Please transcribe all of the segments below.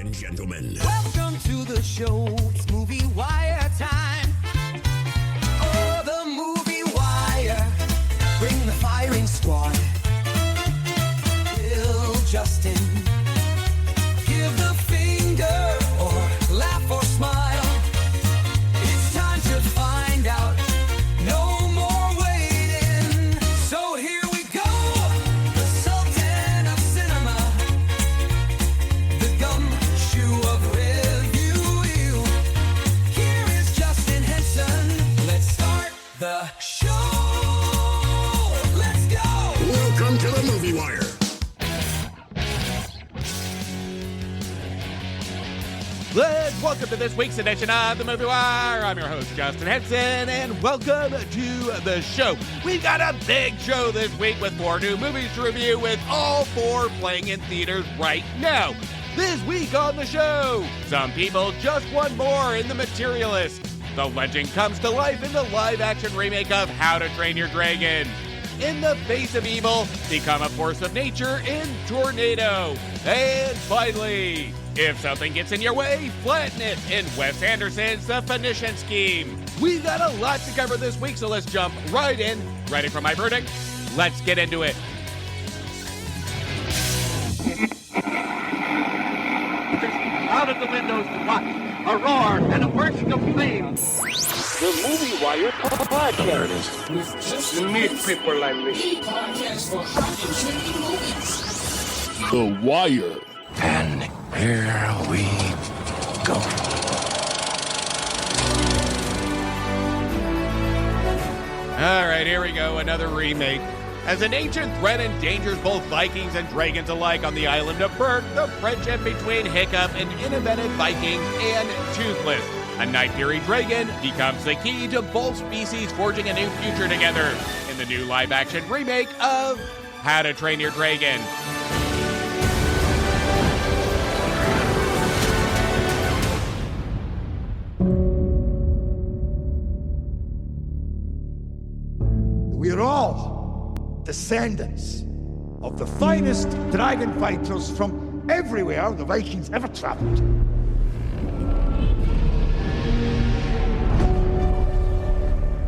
and gentlemen. Welcome to the show. It's Movie Wire time. Oh, the Movie Wire. Bring the firing squad. Bill, Justin. Give the finger or laugh or smile. It's time to find out. No more waiting. So here we go. The Sultan of Cinema. The gumshoe of review. Here is Justin Henson. Let's start the show. Let's go. Welcome to the Movie Wire. Welcome to this week's edition of the Movie Wire. I'm your host, Justin Henson, and welcome to the show. We've got a big show this week with 4 new movies to review, with all 4 playing in theaters right now. This week on the show, some people just want more in The Materialist. The legend comes to life in the live-action remake of How to Train Your Dragon. In the Face of Evil, become a force of nature in Tornado. And finally, if something gets in your way, flatten it in Wes Anderson's The Phoenician Scheme. We've got a lot to cover this week, so let's jump right in. Ready for my verdict? Let's get into it. Out of the windows to watch a roar and a bursting of flame. The Movie Wire podcast. There it is. You need people like me. The Wire. And here we go. All right, here we go, another remake. As an ancient threat endangers both Vikings and dragons alike on the island of Berk, the friendship between Hiccup, an innovative Viking, and Toothless, a Night Fury dragon, becomes the key to both species forging a new future together in the new live-action remake of How to Train Your Dragon. We're all descendants of the finest dragon fighters from everywhere the Vikings ever traveled.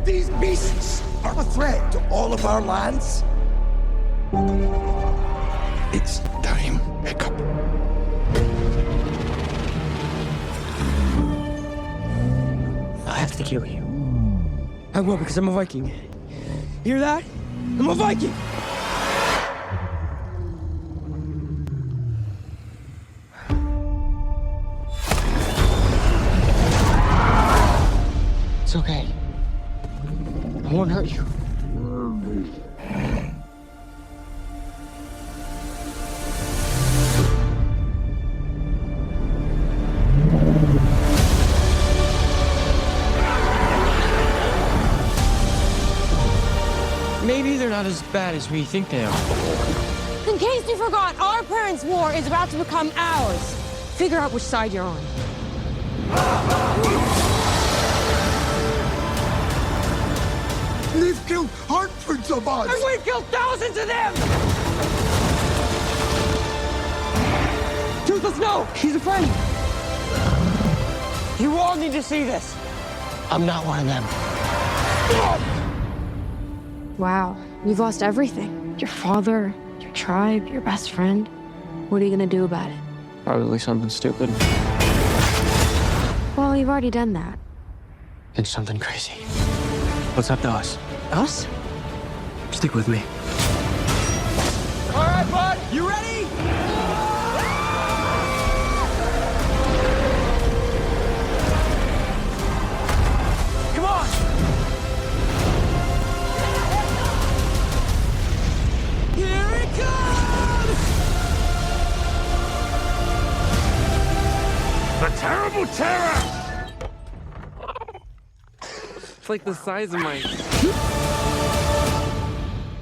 These beasts are a threat to all of our lands. It's time, Hiccup. I have to kill you. I will, because I'm a Viking. Hear that? I'm a Viking! It's okay. I won't hurt you. Maybe they're not as bad as we think they are. In case you forgot, our parents' war is about to become ours. Figure out which side you're on. They've killed hundreds of us! And we've killed thousands of them! Toothless, no! She's a friend! You all need to see this. I'm not one of them. Wow, you've lost everything. Your father, your tribe, your best friend. What are you gonna do about it? Probably something stupid. Well, you've already done that. It's something crazy. What's up to us? Us? Stick with me. All right, bud, you ready? Come on! Here it comes! The terrible terror! It's like the size of my...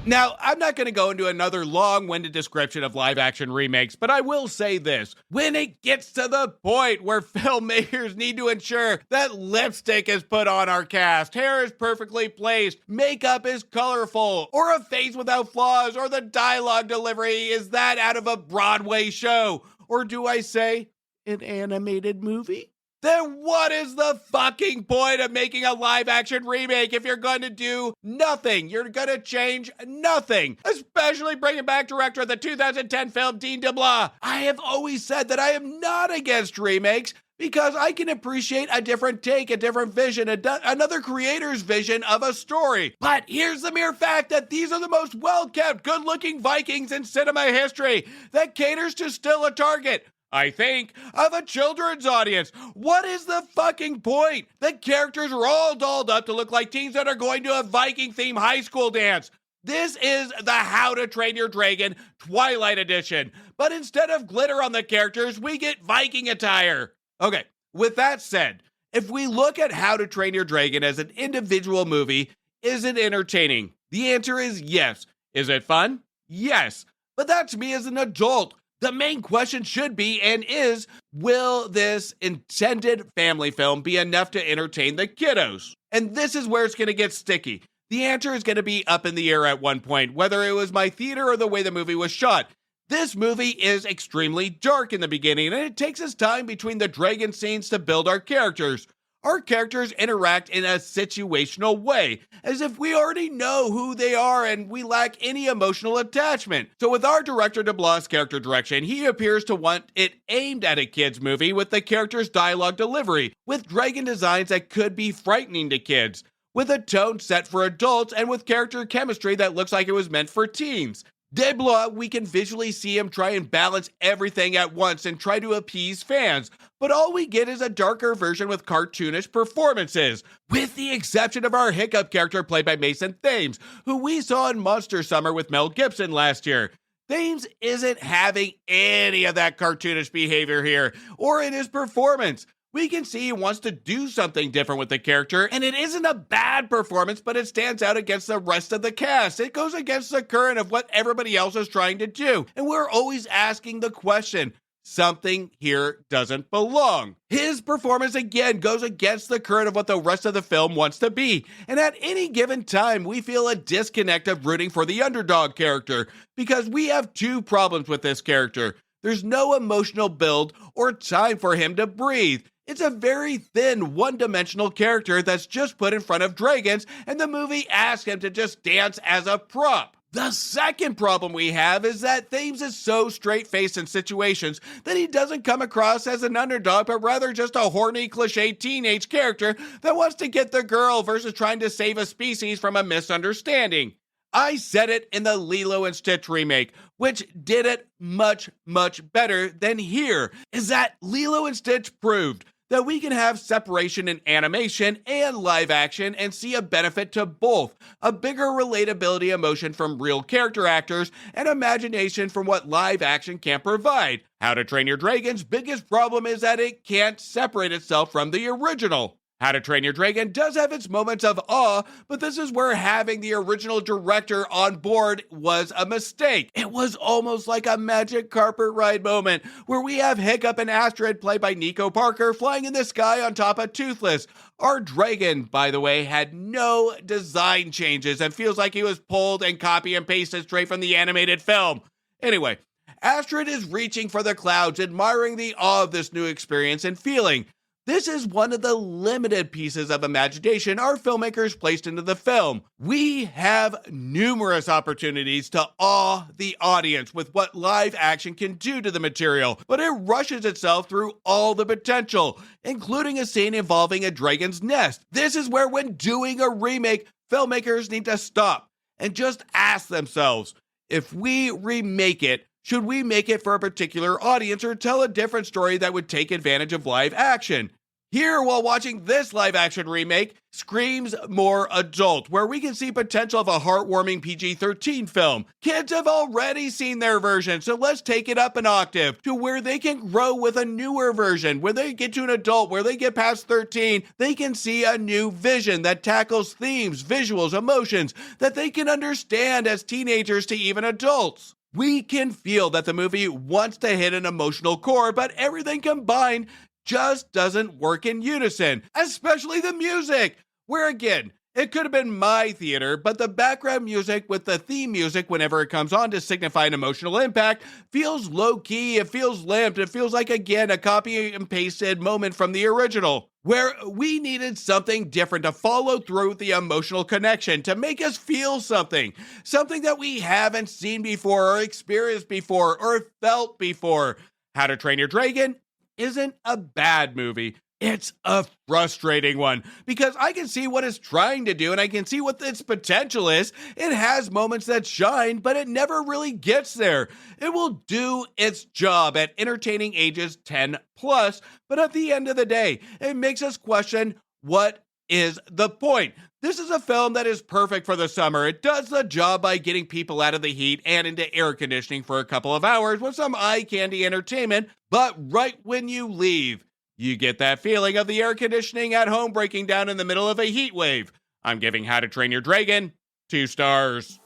Now, I'm not going to go into another long-winded description of live-action remakes, but I will say this. When it gets to the point where filmmakers need to ensure that lipstick is put on our cast, hair is perfectly placed, makeup is colorful, or a face without flaws, or the dialogue delivery is that out of a Broadway show, or do I say, an animated movie? Then what is the fucking point of making a live-action remake if you're going to do nothing? You're going to change nothing, especially bringing back director of the 2010 film Dean DeBlois. I have always said that I am not against remakes because I can appreciate a different take, a different vision, another creator's vision of a story. But here's the mere fact that these are the most well-kept, good-looking Vikings in cinema history that caters to still a target, I think, of a children's audience. What is the fucking point? The characters are all dolled up to look like teens that are going to a Viking-themed high school dance. This is the How to Train Your Dragon Twilight Edition. But instead of glitter on the characters, we get Viking attire. Okay, with that said, if we look at How to Train Your Dragon as an individual movie, is it entertaining? The answer is yes. Is it fun? Yes. But that's me as an adult. The main question should be and is, will this intended family film be enough to entertain the kiddos? And this is where it's going to get sticky. The answer is going to be up in the air at one point, whether it was my theater or the way the movie was shot. This movie is extremely dark in the beginning, and it takes us time between the dragon scenes to build our characters. Our characters interact in a situational way, as if we already know who they are and we lack any emotional attachment. So with our director DeBlois' character direction, he appears to want it aimed at a kid's movie with the character's dialogue delivery, with dragon designs that could be frightening to kids, with a tone set for adults, and with character chemistry that looks like it was meant for teens. DeBlois, we can visually see him try and balance everything at once and try to appease fans, but all we get is a darker version with cartoonish performances, with the exception of our Hiccup character played by Mason Thames, who we saw in Monster Summer with Mel Gibson last year. Thames isn't having any of that cartoonish behavior here, or in his performance. We can see he wants to do something different with the character, and it isn't a bad performance, but it stands out against the rest of the cast. It goes against the current of what everybody else is trying to do, and we're always asking the question, something here doesn't belong. His performance again goes against the current of what the rest of the film wants to be, and at any given time, we feel a disconnect of rooting for the underdog character, because we have two problems with this character. There's no emotional build or time for him to breathe. It's a very thin, one-dimensional character that's just put in front of dragons, and the movie asks him to just dance as a prop. The second problem we have is that Thames is so straight-faced in situations that he doesn't come across as an underdog, but rather just a horny, cliche teenage character that wants to get the girl versus trying to save a species from a misunderstanding. I said it in the Lilo and Stitch remake, which did it much, much better than here, is that Lilo and Stitch proved that we can have separation in animation and live action and see a benefit to both, a bigger relatability emotion from real character actors and imagination from what live action can provide. How to Train Your Dragon's biggest problem is that it can't separate itself from the original. How to Train Your Dragon does have its moments of awe, but this is where having the original director on board was a mistake. It was almost like a magic carpet ride moment, where we have Hiccup and Astrid played by Nico Parker flying in the sky on top of Toothless. Our dragon, by the way, had no design changes and feels like he was pulled and copy and pasted straight from the animated film. Anyway, Astrid is reaching for the clouds, admiring the awe of this new experience and feeling. This is one of the limited pieces of imagination our filmmakers placed into the film. We have numerous opportunities to awe the audience with what live action can do to the material, but it rushes itself through all the potential, including a scene involving a dragon's nest. This is where, when doing a remake, filmmakers need to stop and just ask themselves, if we remake it, should we make it for a particular audience or tell a different story that would take advantage of live action? Here, while watching this live action remake, screams more adult, where we can see potential of a heartwarming PG-13 film. Kids have already seen their version, so let's take it up an octave to where they can grow with a newer version. When they get to an adult, where they get past 13, they can see a new vision that tackles themes, visuals, emotions that they can understand as teenagers to even adults. We can feel that the movie wants to hit an emotional core, but everything combined just doesn't work in unison, especially the music, where again, It could have been my theater, but the background music with the theme music whenever it comes on to signify an emotional impact feels low-key, it feels limped, it feels like, again, a copy and pasted moment from the original, where we needed something different to follow through with the emotional connection, to make us feel something that we haven't seen before or experienced before or felt before. How to Train Your Dragon isn't a bad movie. It's a frustrating one because I can see what it's trying to do and I can see what its potential is. It has moments that shine, but it never really gets there. It will do its job at entertaining ages 10 plus, but at the end of the day, it makes us question, what is the point? This is a film that is perfect for the summer. It does the job by getting people out of the heat and into air conditioning for a couple of hours with some eye candy entertainment, but right when you leave, you get that feeling of the air conditioning at home breaking down in the middle of a heat wave. I'm giving How to Train Your Dragon 2 stars.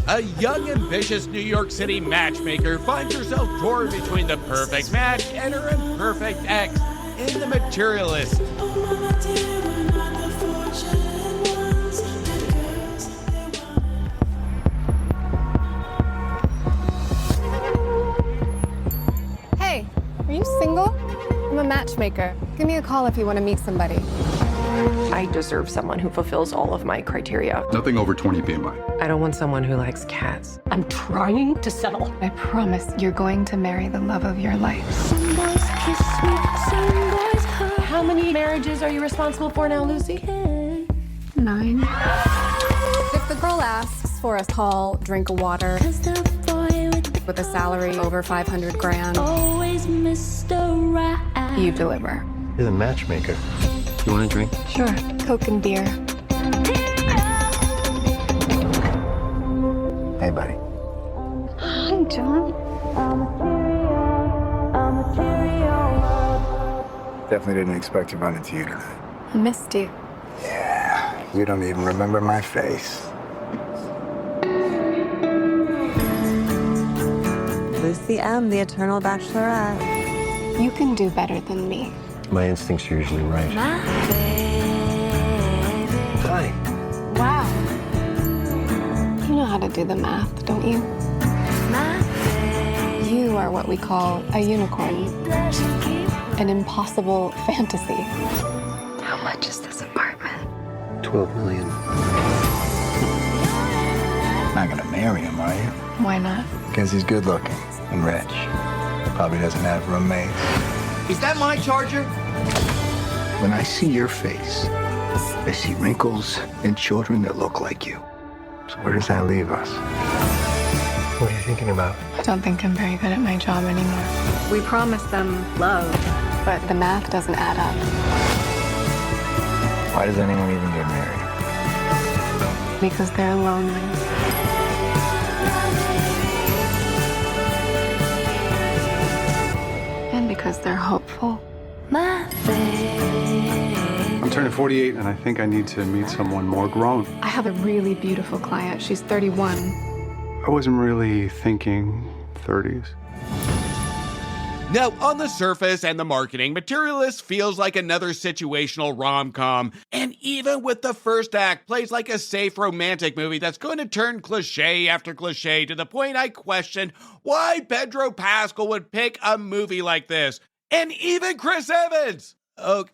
A young, ambitious New York City matchmaker finds herself torn between the perfect match and her imperfect ex in The Materialist. Hey, are you single? I'm a matchmaker. Give me a call if you want to meet somebody. I deserve someone who fulfills all of my criteria. Nothing over 20 BMI. I don't want someone who likes cats. I'm trying to settle. I promise you're going to marry the love of your life. How many marriages are you responsible for now, Lucy? 9. If the girl asks for a call, drink of water, with a salary over 500 grand, you deliver. You're the matchmaker. You want a drink? Sure. Coke and beer. Hey, buddy. Hi, John. Definitely didn't expect to run into you tonight. I missed you. Yeah, you don't even remember my face. Lucy M., the Eternal Bachelorette. You can do better than me. My instincts are usually right. Hi. Wow. You know how to do the math, don't you? You are what we call a unicorn. An impossible fantasy. How much is this apartment? 12 million. Not gonna marry him, are you? Why not? Because he's good looking and rich. Probably doesn't have roommates. Is that my charger? When I see your face, I see wrinkles and children that look like you. So where does that leave us? What are you thinking about? I don't think I'm very good at my job anymore. We promised them love. But the math doesn't add up. Why does anyone even get married? Because they're lonely. And because they're hopeful. I'm turning 48 and I think I need to meet someone more grown. I have a really beautiful client. She's 31. I wasn't really thinking 30s. Now, on the surface and the marketing, Materialist feels like another situational rom-com, and even with the first act, plays like a safe romantic movie that's going to turn cliche after cliche to the point I question why Pedro Pascal would pick a movie like this. And even Chris Evans!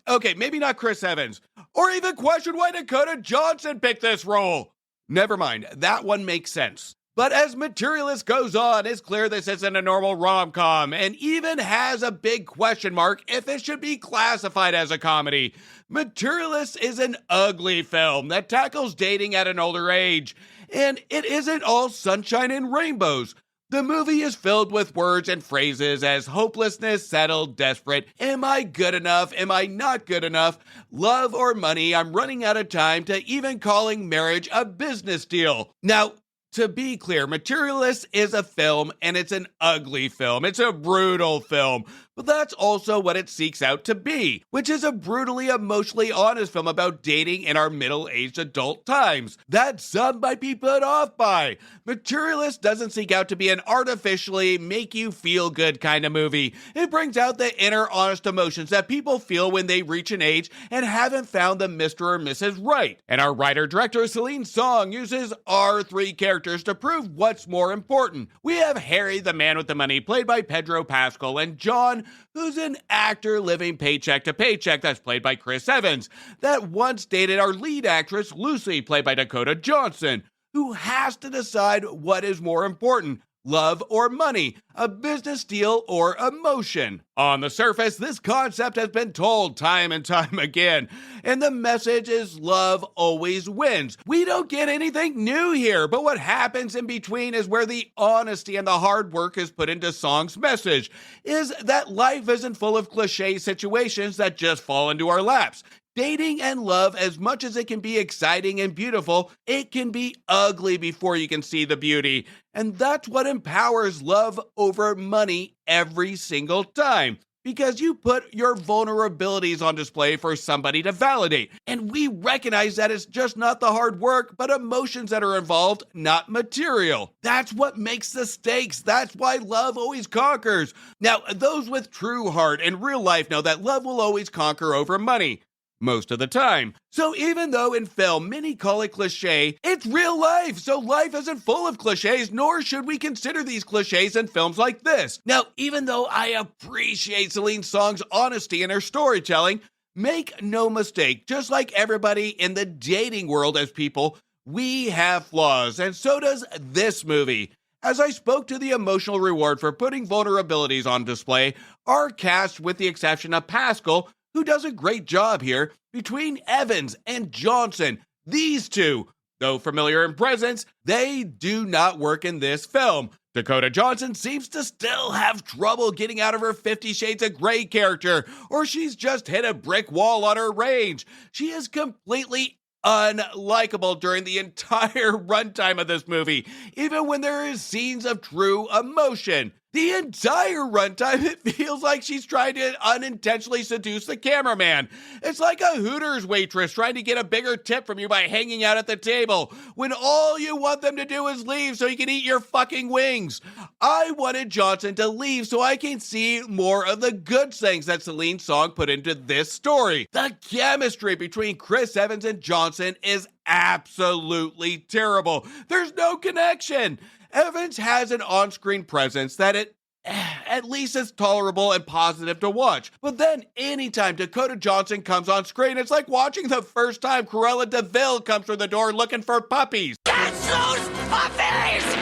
Okay, maybe not Chris Evans. Or even question why Dakota Johnson picked this role. Never mind, that one makes sense. But as Materialist goes on, it's clear this isn't a normal rom-com, and even has a big question mark if it should be classified as a comedy. Materialist is an ugly film that tackles dating at an older age, and it isn't all sunshine and rainbows. The movie is filled with words and phrases as hopelessness, settled, desperate, am I good enough, am I not good enough, love or money, I'm running out of time, to even calling marriage a business deal. Now, To be clear, Materialist is a film, and it's an ugly film. It's a brutal film. But that's also what it seeks out to be, which is a brutally emotionally honest film about dating in our middle-aged adult times that some might be put off by. Materialist doesn't seek out to be an artificially make you feel good kind of movie. It brings out the inner honest emotions that people feel when they reach an age and haven't found the Mr. or Mrs. Right. And our writer-director Celine Song uses our three characters to prove what's more important. We have Harry, the man with the money, played by Pedro Pascal, and John, who's an actor living paycheck to paycheck, that's played by Chris Evans, that once dated our lead actress Lucy, played by Dakota Johnson, who has to decide what is more important, love or money, a business deal or emotion. On the surface, this concept has been told time and time again, and the message is love always wins. We don't get anything new here, but what happens in between is where the honesty and the hard work is put into Song's message, is that life isn't full of cliche situations that just fall into our laps. Dating and love, as much as it can be exciting and beautiful, it can be ugly before you can see the beauty. And that's what empowers love over money every single time. Because you put your vulnerabilities on display for somebody to validate. And we recognize that it's just not the hard work, but emotions that are involved, not material. That's what makes the stakes. That's why love always conquers. Now, those with true heart in real life know that love will always conquer over money. Most of the time. So even though in film many call it cliche, it's real life, so life isn't full of cliches, nor should we consider these cliches in films like this. Now, even though I appreciate Celine Song's honesty in her storytelling, make no mistake, just like everybody in the dating world as people, we have flaws, and so does this movie. As I spoke to the emotional reward for putting vulnerabilities on display, our cast, with the exception of Pascal, who does a great job here, between Evans and Johnson, these two, though familiar in presence, they do not work in this film. Dakota Johnson seems to still have trouble getting out of her 50 Shades of Grey character, or she's just hit a brick wall on her range. She is completely unlikable during the entire runtime of this movie, even when there is scenes of true emotion. The entire runtime, it feels like she's trying to unintentionally seduce the cameraman. It's like a Hooters waitress trying to get a bigger tip from you by hanging out at the table, when all you want them to do is leave so you can eat your fucking wings. I wanted Johnson to leave so I can see more of the good things that Celine Song put into this story. The chemistry between Chris Evans and Johnson is absolutely terrible. There's no connection. Evans has an on-screen presence that at least is tolerable and positive to watch. But then anytime Dakota Johnson comes on screen, it's like watching the first time Cruella de Vil comes through the door looking for puppies. Catch those puppies!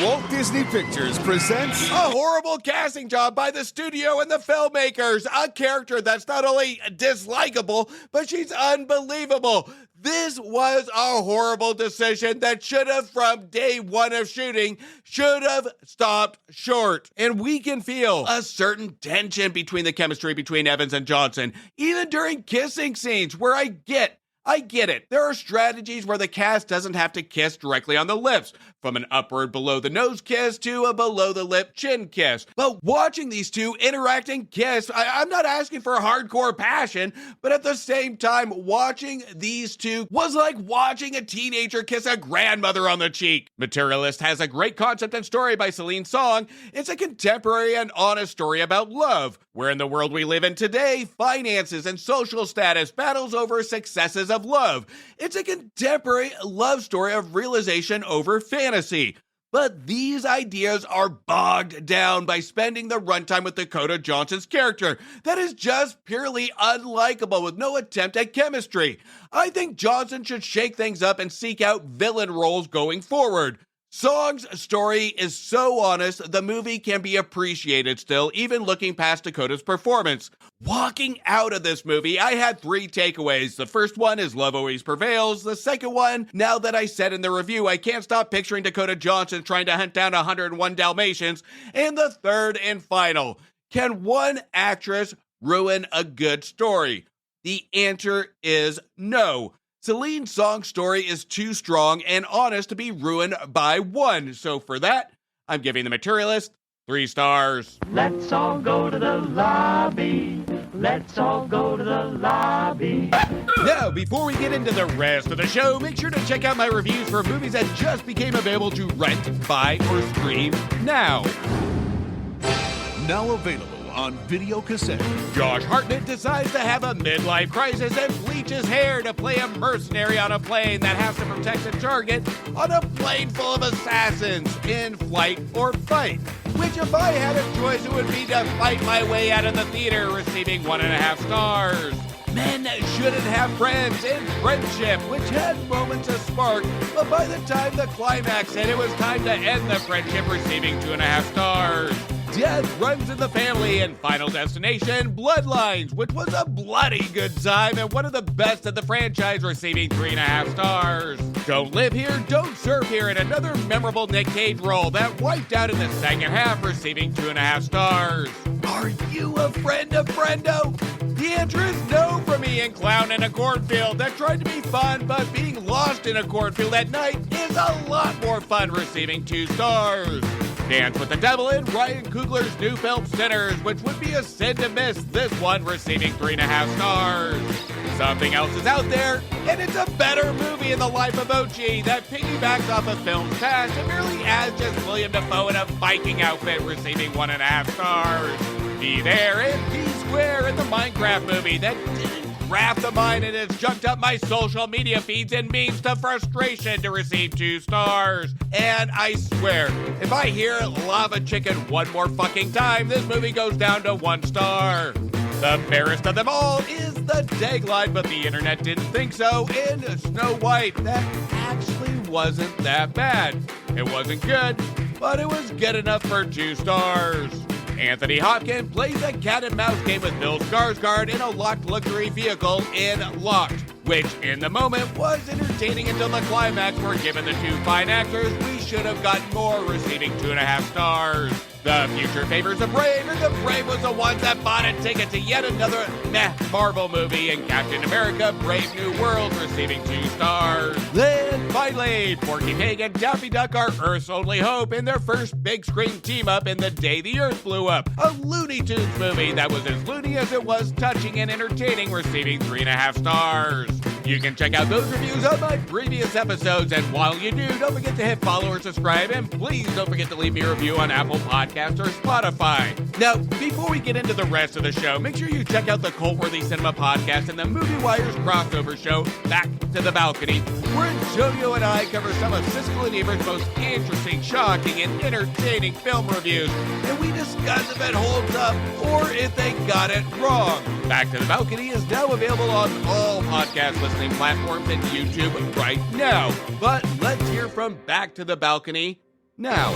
Walt Disney Pictures presents A horrible casting job by the studio and the filmmakers. A character that's not only dislikable, but she's unbelievable. This was a horrible decision that should have, from day one of shooting, should have stopped short. And we can feel a certain tension between the chemistry between Evans and Johnson, even during kissing scenes, where I get it. There are strategies where the cast doesn't have to kiss directly on the lips, from an upward below the nose kiss to a below the lip chin kiss. But watching these two interact and kiss, I'm not asking for hardcore passion, but at the same time, watching these two was like watching a teenager kiss a grandmother on the cheek. Materialist has a great concept and story by Celine Song. It's a contemporary and honest story about love, where in the world we live in today, finances and social status battles over successes of love. It's a contemporary love story of realization over fantasy. But these ideas are bogged down by spending the runtime with Dakota Johnson's character that is just purely unlikable with no attempt at chemistry. I think Johnson should shake things up and seek out villain roles going forward. Song's story is so honest, the movie can be appreciated still, even looking past Dakota's performance. Walking out of this movie, I had 3 takeaways. The first one is love always prevails. The second one, now that I said in the review, I can't stop picturing Dakota Johnson trying to hunt down 101 Dalmatians. And the third and final, can one actress ruin a good story? The answer is no. Celine Song's story is too strong and honest to be ruined by one. So for that, I'm giving The Materialist 3 stars. Let's all go to the lobby. Let's all go to the lobby. Now, before we get into the rest of the show, make sure to check out my reviews for movies that just became available to rent, buy, or stream now. Now available on video cassette. Josh Hartnett decides to have a midlife crisis and bleach his hair to play a mercenary on a plane that has to protect a target on a plane full of assassins in flight or fight. Which, if I had a choice, it would be to fight my way out of the theater, receiving 1.5 stars. Men shouldn't have friends in Friendship, which had moments of spark, but by the time the climax hit, it was time to end the friendship, receiving 2.5 stars. Death runs in the family in Final Destination Bloodlines, which was a bloody good time and one of the best of the franchise, receiving 3.5 stars. Don't Live Here, Don't Serve Here, and another memorable Nick Cage role that wiped out in the second half, receiving 2.5 stars. Are you a friend of Friendo? The answer is no for me in Clown in a Cornfield that tried to be fun, but being lost in a cornfield at night is a lot more fun, receiving 2 stars. Dance with the Devil in Ryan Coogler's new film Sinners, which would be a sin to miss, this one receiving 3.5 stars. Something Else is out there, and it's a better movie in the life of Ochi that piggybacks off a film's past and merely adds just William Dafoe in a Viking outfit, receiving 1.5 stars. Be There and Be Square in the Minecraft movie that didn't graft the mind and has junked up my social media feeds and memes to frustration, to receive 2 stars. And I swear, if I hear Lava Chicken one more fucking time, this movie goes down to 1 star. The fairest of them all is the tagline, but the internet didn't think so, in Snow White. That actually wasn't that bad. It wasn't good, but it was good enough for 2 stars. Anthony Hopkins plays a cat and mouse game with Bill Skarsgård in a locked luxury vehicle in Locked, which in the moment was entertaining until the climax, where given the 2 fine actors, we should have gotten more, receiving 2.5 stars. The future favors the brave, and the brave was the ones that bought a ticket to yet another meh Marvel movie in Captain America Brave New World, receiving 2 stars. Then finally, Porky Pig and Daffy Duck are Earth's only hope in their first big screen team up in The Day the Earth Blew Up, a Looney Tunes movie that was as loony as it was touching and entertaining, receiving 3.5 stars. You can check out those reviews on my previous episodes, and while you do, don't forget to hit follow or subscribe, and please don't forget to leave me a review on Apple Podcasts or Spotify. Now, before we get into the rest of the show, make sure you check out the Cult-Worthy Cinema Podcast and the Movie Wire's crossover show, Back to the Balcony, where Antonio and I cover some of Siskel and Ebert's most interesting, shocking, and entertaining film reviews, and we discuss if it holds up or if they got it wrong. Back to the Balcony is now available on all podcast listening platforms and YouTube right now. But let's hear from Back to the Balcony now.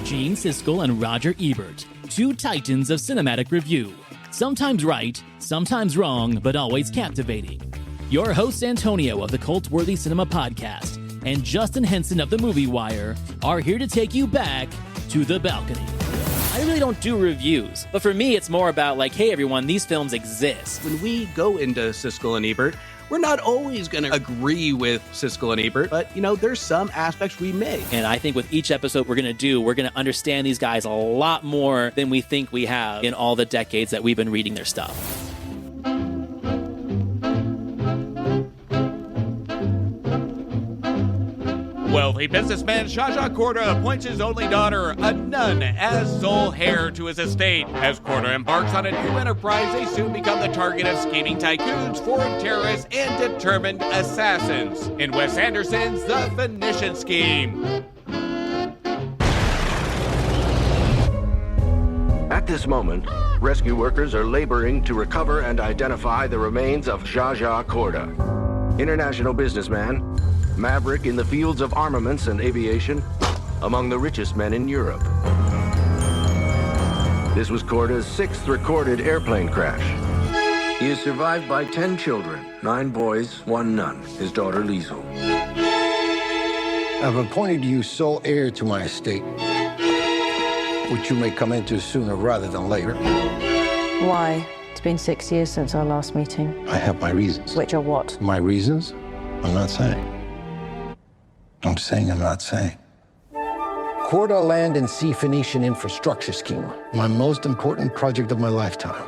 Gene Siskel and Roger Ebert, 2 titans of cinematic review. Sometimes right, sometimes wrong, but always captivating. Your hosts Antonio of the Cult-Worthy Cinema Podcast and Justin Henson of the Movie Wire are here to take you back to the balcony. I really don't do reviews, but for me it's more about like, hey everyone, these films exist. When we go into Siskel and Ebert, we're not always going to agree with Siskel and Ebert, but, there's some aspects we may. And I think with each episode we're going to understand these guys a lot more than we think we have in all the decades that we've been reading their stuff. Wealthy businessman Zsa Zsa Corda appoints his only daughter, a nun, as sole heir to his estate. As Corda embarks on a new enterprise, they soon become the target of scheming tycoons, foreign terrorists, and determined assassins. In Wes Anderson's The Phoenician Scheme. At this moment, rescue workers are laboring to recover and identify the remains of Zsa Zsa Corda, international businessman, maverick in the fields of armaments and aviation, among the richest men in Europe. This was Corda's 6th recorded airplane crash. He is survived by 10 children, 9 boys, 1 nun, his daughter Liesl. I've appointed you sole heir to my estate, which you may come into sooner rather than later. Why? It's been 6 years since our last meeting. I have my reasons. Which are what? My reasons? I'm not saying. I'm saying I'm not saying. Corda Land and Sea Phoenician Infrastructure Scheme. My most important project of my lifetime.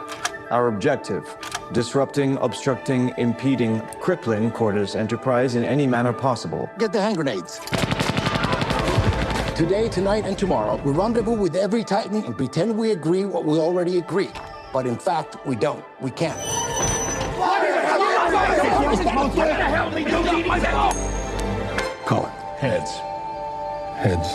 Our objective: disrupting, obstructing, impeding, crippling Corda's enterprise in any manner possible. Get the hand grenades. Today, tonight, and tomorrow, we rendezvous with every Titan and pretend we agree what we already agreed. But in fact, we don't. We can't. Call it. Heads. Heads.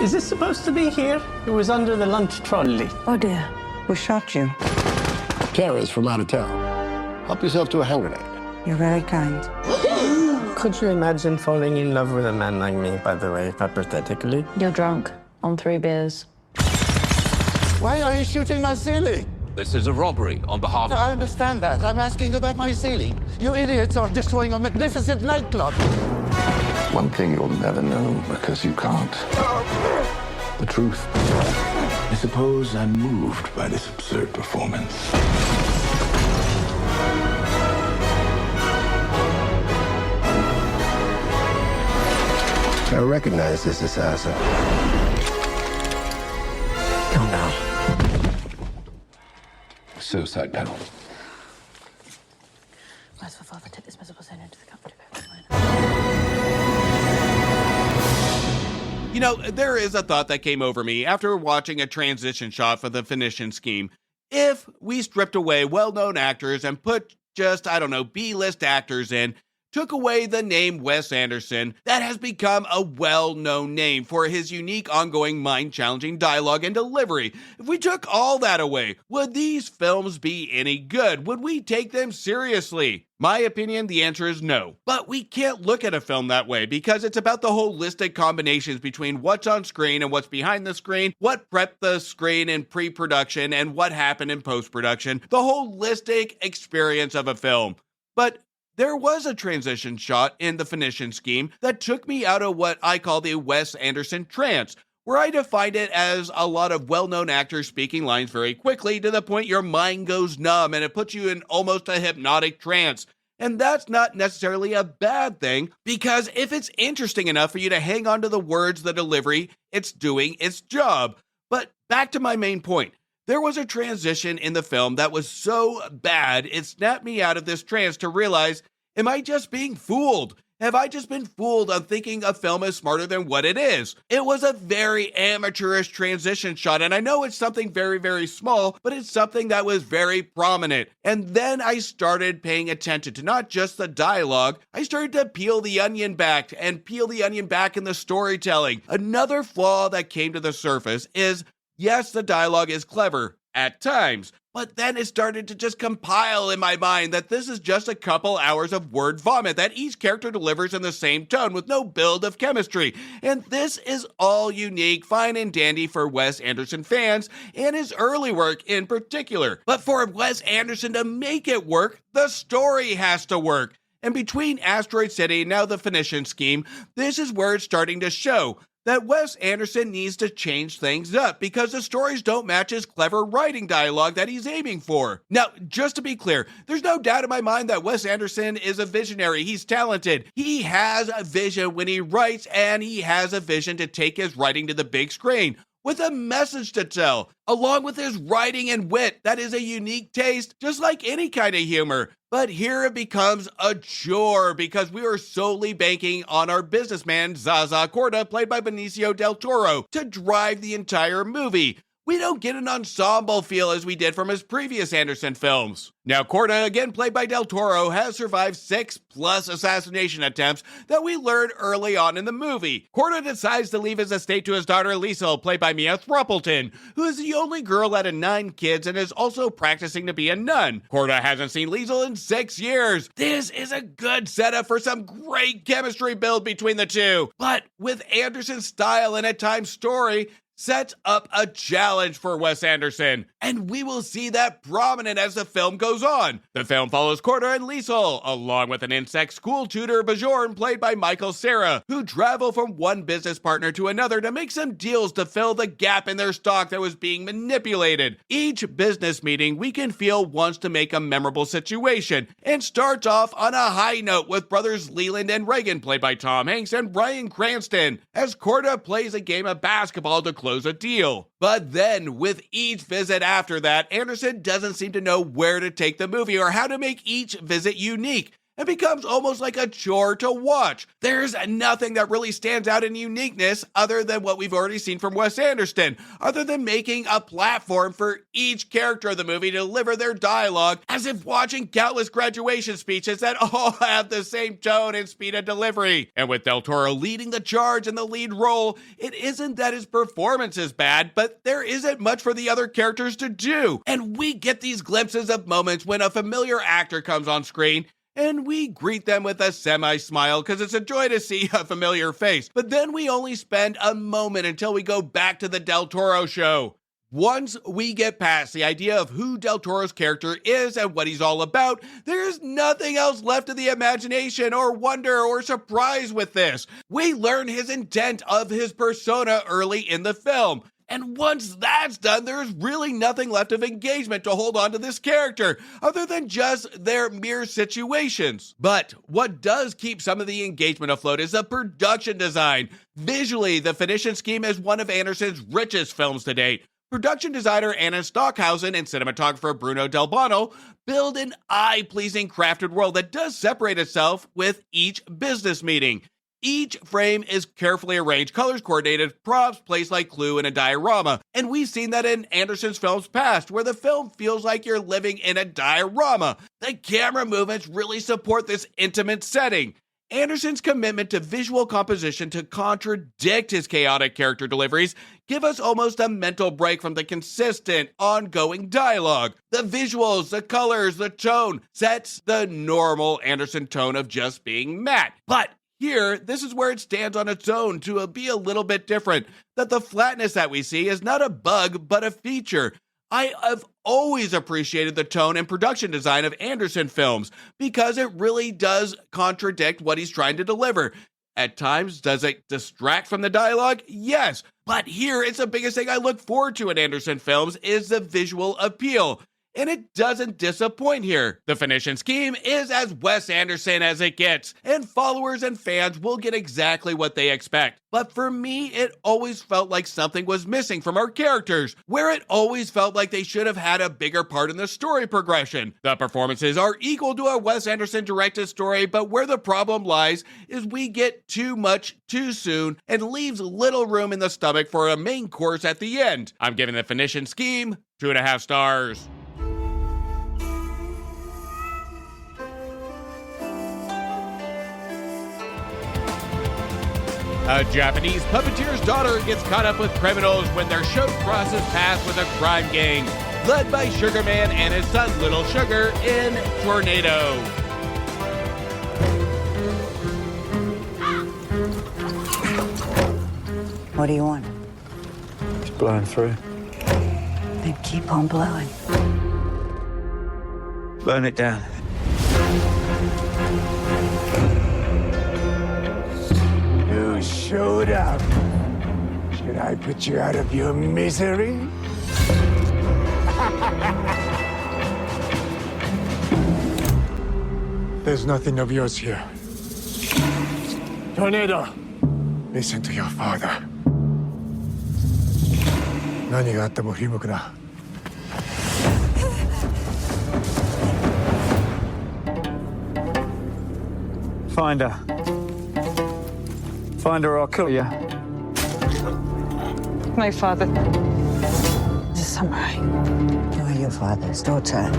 Is this supposed to be here? It was under the lunch trolley. Oh dear, who shot you? Kara's from out of town. Help yourself to a hand grenade. You're very kind. Could you imagine falling in love with a man like me, by the way, hypothetically? You're drunk on 3 beers. Why are you shooting my ceiling? This is a robbery on behalf of... I understand that. I'm asking about my ceiling. You idiots are destroying a magnificent nightclub. One thing you'll never know because you can't. The truth. I suppose I'm moved by this absurd performance. I recognize this assassin. Go now. Suicide panel. Where's my father? Take this miserable sin into the company. You know, there is a thought that came over me after watching a transition shot for the Phoenician Scheme. If we stripped away well-known actors and put just, I don't know, B-list actors in, took away the name Wes Anderson, that has become a well-known name for his unique, ongoing, mind-challenging dialogue and delivery. If we took all that away, would these films be any good? Would we take them seriously? My opinion, the answer is no. But we can't look at a film that way because it's about the holistic combinations between what's on screen and what's behind the screen, what prepped the screen in pre-production, and what happened in post-production, the holistic experience of a film. But there was a transition shot in the Phoenician Scheme that took me out of what I call the Wes Anderson trance, where I defined it as a lot of well-known actors speaking lines very quickly to the point your mind goes numb and it puts you in almost a hypnotic trance. And that's not necessarily a bad thing, because if it's interesting enough for you to hang on to the words, the delivery, it's doing its job. But back to my main point. There was a transition in the film that was so bad, it snapped me out of this trance to realize, am I just being fooled? Have I just been fooled on thinking a film is smarter than what it is? It was a very amateurish transition shot, and I know it's something very, very small, but it's something that was very prominent. And then I started paying attention to not just the dialogue, I started to peel the onion back in the storytelling. Another flaw that came to the surface is, yes, the dialogue is clever at times, but then it started to just compile in my mind that this is just a couple hours of word vomit that each character delivers in the same tone with no build of chemistry. And this is all unique, fine and dandy for Wes Anderson fans and his early work in particular. But for Wes Anderson to make it work, the story has to work. And between Asteroid City and now the Phoenician Scheme, this is where it's starting to show that Wes Anderson needs to change things up because the stories don't match his clever writing dialogue that he's aiming for. Now, just to be clear, there's no doubt in my mind that Wes Anderson is a visionary. He's talented. He has a vision when he writes, and he has a vision to take his writing to the big screen with a message to tell, along with his writing and wit. That is a unique taste, just like any kind of humor. But here it becomes a chore because we are solely banking on our businessman, Zaza Corda, played by Benicio del Toro, to drive the entire movie. We don't get an ensemble feel as we did from his previous Anderson films. Now, Corda, again played by Del Toro, has survived 6+ assassination attempts that we learned early on in the movie. Corda decides to leave his estate to his daughter Liesl, played by Mia Thruppleton, who is the only girl out of 9 kids and is also practicing to be a nun. Corda hasn't seen Liesl in 6 years. This is a good setup for some great chemistry build between the two. But with Anderson's style and at times story, sets up a challenge for Wes Anderson, and we will see that prominent as the film goes on. The film follows Corda and Liesel, along with an insect school tutor, Bajorn, played by Michael Cera, who travel from one business partner to another to make some deals to fill the gap in their stock that was being manipulated. Each business meeting we can feel wants to make a memorable situation, and starts off on a high note with brothers Leland and Reagan, played by Tom Hanks and Bryan Cranston, as Corda plays a game of basketball to close a deal. But then, with each visit after that, Anderson doesn't seem to know where to take the movie or how to make each visit unique. It becomes almost like a chore to watch. There's nothing that really stands out in uniqueness other than what we've already seen from Wes Anderson, other than making a platform for each character of the movie to deliver their dialogue, as if watching countless graduation speeches that all have the same tone and speed of delivery. And with Del Toro leading the charge in the lead role, it isn't that his performance is bad, but there isn't much for the other characters to do. And we get these glimpses of moments when a familiar actor comes on screen, and we greet them with a semi-smile because it's a joy to see a familiar face. But then we only spend a moment until we go back to the Del Toro show. Once we get past the idea of who Del Toro's character is and what he's all about, there's nothing else left to the imagination or wonder or surprise with this. We learn his intent of his persona early in the film. And once that's done, there's really nothing left of engagement to hold on to this character, other than just their mere situations. But what does keep some of the engagement afloat is the production design. Visually, the Phoenician Scheme is one of Anderson's richest films to date. Production designer Anna Stockhausen and cinematographer Bruno Del Bono build an eye-pleasing crafted world that does separate itself with each business meeting. Each frame is carefully arranged, colors coordinated, props placed like Clue in a diorama, and we've seen that in Anderson's films past, where the film feels like you're living in a diorama. The camera movements really support this intimate setting. Anderson's commitment to visual composition to contradict his chaotic character deliveries give us almost a mental break from the consistent, ongoing dialogue. The visuals, the colors, the tone sets the normal Anderson tone of just being Matt. But here, this is where it stands on its own to be a little bit different, that the flatness that we see is not a bug, but a feature. I have always appreciated the tone and production design of Anderson films because it really does contradict what he's trying to deliver. At times, does it distract from the dialogue? Yes, but here it's the biggest thing I look forward to in Anderson films is the visual appeal. And it doesn't disappoint here. The Phoenician Scheme is as Wes Anderson as it gets, and followers and fans will get exactly what they expect. But for me, it always felt like something was missing from our characters, where it always felt like they should have had a bigger part in the story progression. The performances are equal to a Wes Anderson directed story, but where the problem lies is we get too much too soon and leaves little room in the stomach for a main course at the end. I'm giving the Phoenician Scheme 2.5 stars. A Japanese puppeteer's daughter gets caught up with criminals when their show crosses paths with a crime gang, led by Sugar Man and his son Little Sugar in Tornado. What do you want? It's blowing through. Then keep on blowing. Burn it down. You showed up. Should I put you out of your misery? There's nothing of yours here. Tornado, listen to your father. 何があっても振り向くな。Find her. Find her or I'll kill you. My father is a samurai. You are your father's daughter.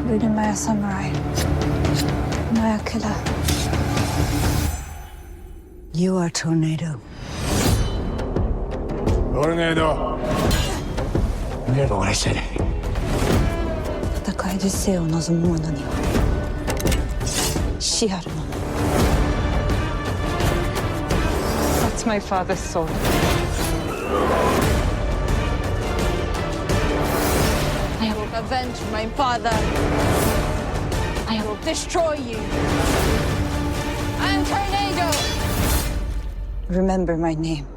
Really, am I a samurai? Am I a killer? You are Tornado. Tornado. Remember what I said. 戦いで生を望む者には死あるもの。That's my father's sword. I will avenge my father. I will destroy you. I am Tornado. Remember my name.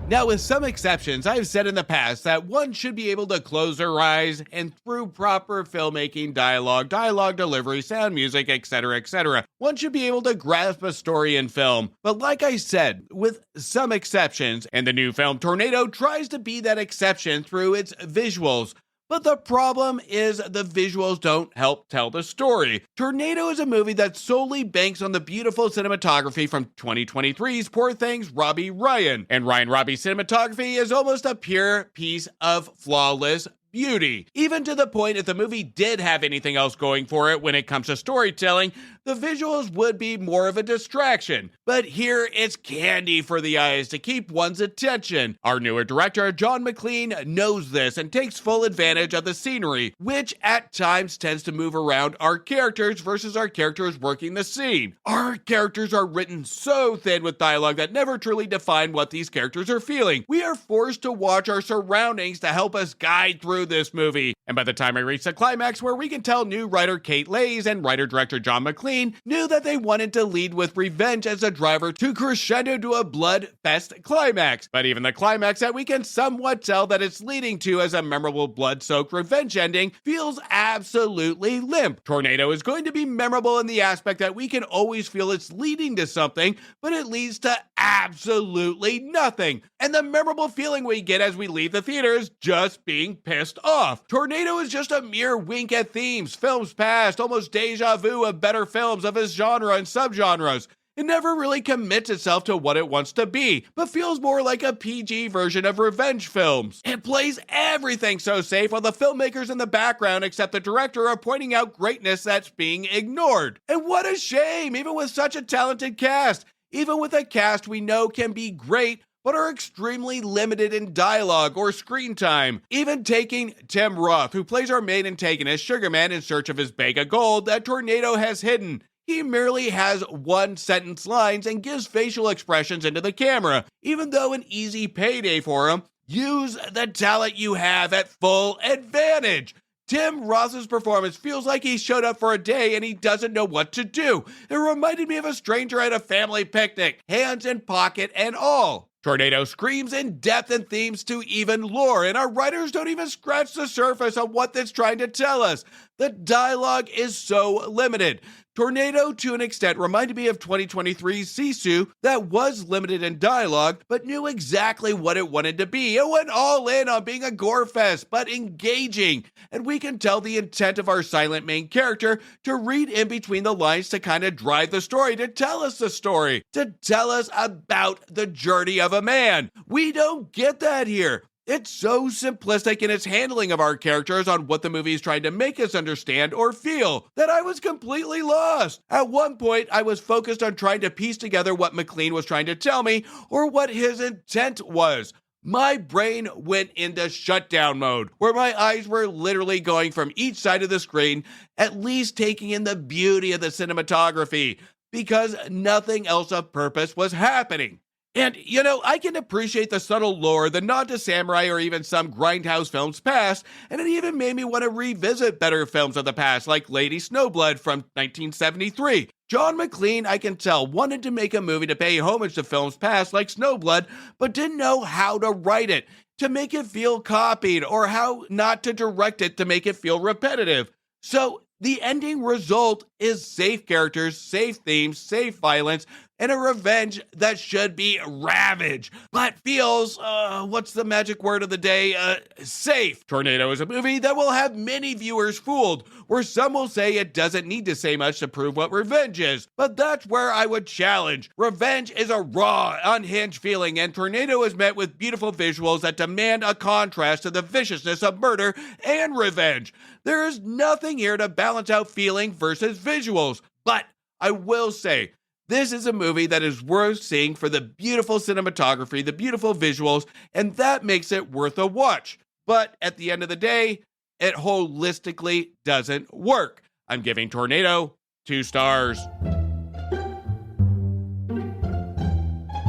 Now, with some exceptions, I've said in the past that one should be able to close their eyes and through proper filmmaking, dialogue delivery, sound, music, etc., one should be able to grasp a story in film. But like I said, with some exceptions, and the new film Tornado tries to be that exception through its visuals. But the problem is the visuals don't help tell the story. Tornado is a movie that solely banks on the beautiful cinematography from 2023's Poor Things Robbie Ryan. And Ryan Robbie's cinematography is almost a pure piece of flawless beauty. Even to the point if the movie did have anything else going for it when it comes to storytelling, the visuals would be more of a distraction. But here it's candy for the eyes to keep one's attention. Our newer director, John McLean, knows this and takes full advantage of the scenery, which at times tends to move around our characters versus our characters working the scene. Our characters are written so thin with dialogue that never truly define what these characters are feeling. We are forced to watch our surroundings to help us guide through this movie. And by the time I reach the climax, where we can tell new writer Kate Lays and writer-director John McLean knew that they wanted to lead with revenge as a driver to crescendo to a blood-fest climax. But even the climax that we can somewhat tell that it's leading to as a memorable blood-soaked revenge ending feels absolutely limp. Tornado is going to be memorable in the aspect that we can always feel it's leading to something, but it leads to absolutely nothing. And the memorable feeling we get as we leave the theater is just being pissed off. Tornado is just a mere wink at themes, films past, almost deja vu of better films of his genre and subgenres. It never really commits itself to what it wants to be, but feels more like a PG version of revenge films. It plays everything so safe while the filmmakers in the background except the director are pointing out greatness that's being ignored. And what a shame, even with such a talented cast. Even with a cast we know can be great, but are extremely limited in dialogue or screen time. Even taking Tim Roth, who plays our main antagonist, Sugarman, in search of his bag of gold that Tornado has hidden. He merely has one-sentence lines and gives facial expressions into the camera, even though an easy payday for him. Use the talent you have at full advantage. Tim Roth's performance feels like he showed up for a day and he doesn't know what to do. It reminded me of a stranger at a family picnic, hands in pocket and all. Tornado screams in depth and themes to even lore, and our writers don't even scratch the surface on what it's trying to tell us. The dialogue is so limited. Tornado, to an extent, reminded me of 2023's Sisu that was limited in dialogue, but knew exactly what it wanted to be. It went all in on being a gore fest, but engaging. And we can tell the intent of our silent main character to read in between the lines to kind of drive the story, to tell us the story, to tell us about the journey of a man. We don't get that here. It's so simplistic in its handling of our characters on what the movie is trying to make us understand or feel that I was completely lost. At one point, I was focused on trying to piece together what McLean was trying to tell me or what his intent was. My brain went into shutdown mode, where my eyes were literally going from each side of the screen, at least taking in the beauty of the cinematography, because nothing else of purpose was happening. And, you know, I can appreciate the subtle lore, the nod to samurai or even some grindhouse films past, and it even made me want to revisit better films of the past, like Lady Snowblood from 1973. John McLean, I can tell, wanted to make a movie to pay homage to films past like Snowblood, but didn't know how to write it, to make it feel copied, or how not to direct it to make it feel repetitive. So the ending result is safe characters, safe themes, safe violence, and a revenge that should be ravage, but feels, what's the magic word of the day? Safe. Tornado is a movie that will have many viewers fooled, where some will say it doesn't need to say much to prove what revenge is, but that's where I would challenge. Revenge is a raw, unhinged feeling, and Tornado is met with beautiful visuals that demand a contrast to the viciousness of murder and revenge. There is nothing here to balance out feeling versus visuals, but I will say, this is a movie that is worth seeing for the beautiful cinematography, the beautiful visuals, and that makes it worth a watch. But at the end of the day, it holistically doesn't work. I'm giving Tornado 2 stars.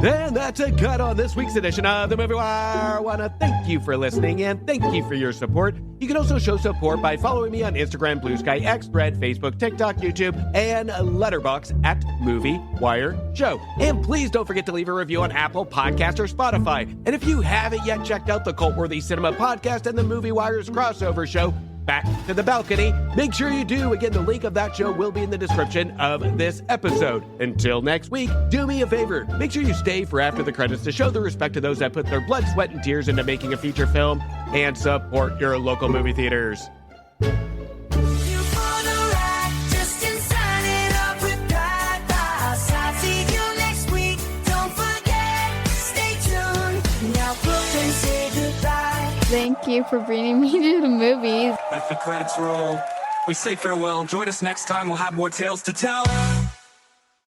And that's a cut on this week's edition of The Movie Wire. I want to thank you for listening and thank you for your support. You can also show support by following me on Instagram, Blue Sky, X, Thread, Facebook, TikTok, YouTube, and Letterboxd at Movie Wire Show. And please don't forget to leave a review on Apple Podcasts or Spotify. And if you haven't yet checked out the Cult-Worthy Cinema Podcast and the Movie Wire's crossover show, Back to the Balcony, make sure you do. Again, the link of that show will be in the description of this episode. Until next week, do me a favor. Make sure you stay for after the credits to show the respect to those that put their blood, sweat, and tears into making a feature film and support your local movie theaters. Thank you for bringing me to the movies. Let the credits roll. We say farewell. Join us next time. We'll have more tales to tell.